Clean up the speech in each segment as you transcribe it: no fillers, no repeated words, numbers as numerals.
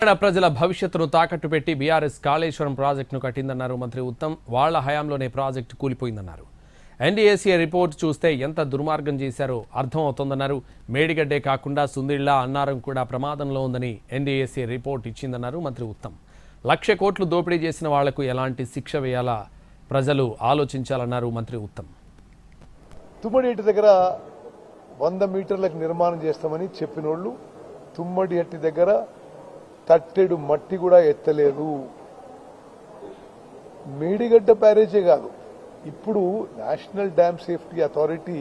ప్రజల భవిష్యత్తును తాకట్టు పెట్టి బీఆర్ఎస్ కాళేశ్వరం ప్రాజెక్టును కట్టిందన్నారు మంత్రి ఉత్తమ్. వాళ్ల హయాంలోనే ప్రాజెక్టు కూలిపోయిందన్నారు. ఎన్డీఏసీ రిపోర్ట్ చూస్తే ఎంత దుర్మార్గం చేశారో అర్థం అవుతోందన్నారు. మేడిగడ్డే కాకుండా సుందిళ్ల, అన్నారం కూడా ప్రమాదంలో ఉందని ఎన్డీఏసీ రిపోర్ట్ ఇచ్చిందన్నారు మంత్రి ఉత్తమ్. 1,00,000 కోట్లు దోపిడీ చేసిన వాళ్లకు ఎలాంటి శిక్ష వేయాలా ప్రజలు ఆలోచించాలన్నారు మంత్రి ఉత్తమ్. తుమ్మడి దగ్గర 100 మీటర్లకు నిర్మాణం చేస్తామని చెప్పినోళ్ళు తుమ్మడి హట్టి దగ్గర తట్టెడు మట్టి కూడా ఎత్తలేదు. మేడిగడ్డ బ్యారేజే కాదు, ఇప్పుడు national dam safety authority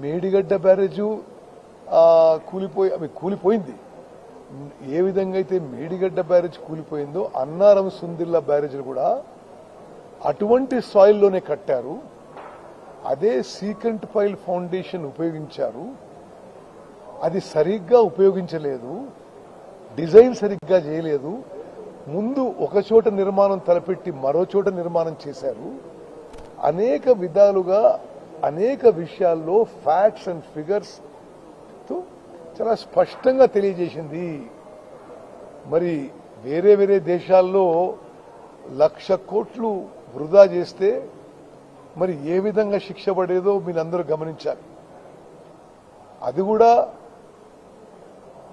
Medigadda barrage కూలిపోయింది. ఏ విధంగా అయితే మేడిగడ్డ బ్యారేజ్ కూలిపోయిందో అన్నారం సుందిల్ల బ్యారేజ్లు కూడా అటువంటి సాయిల్లోనే కట్టారు. అదే సీకెంట్ ఫైల్ ఫౌండేషన్ ఉపయోగించారు. అది సరిగ్గా ఉపయోగించలేదు, డిజైన్ సరిగ్గా చేయలేదు. ముందు ఒక చోట నిర్మాణం తలపెట్టి మరో చోట నిర్మాణం చేశారు. అనేక విధాలుగా అనేక విషయాల్లో ఫ్యాక్ట్స్ అండ్ ఫిగర్స్ తో చాలా స్పష్టంగా తెలియజేసింది. మరి వేరే వేరే దేశాల్లో 1,00,000 కోట్లు వృధా చేస్తే మరి ఏ విధంగా శిక్ష పడేదో మీరందరూ గమనించాలి. అది కూడా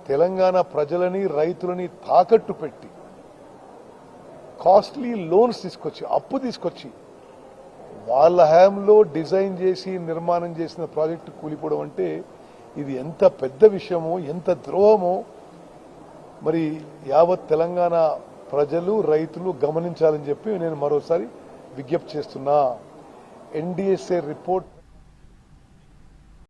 తెలంగాణ ప్రజలని, రైతులని తాకట్టు పెట్టి కాస్ట్లీ లోన్స్ తీసుకొచ్చి, అప్పు తీసుకొచ్చి వాళ్ళ హయాంలో డిజైన్ చేసి నిర్మాణం చేసిన ప్రాజెక్టు కూలిపోవడం అంటే ఇది ఎంత పెద్ద విషయమో, ఎంత ద్రోహమో మరి యావత్ తెలంగాణ ప్రజలు, రైతులు గమనించాలని చెప్పి నేను మరోసారి విజ్ఞప్తి చేస్తున్నా. NDAC report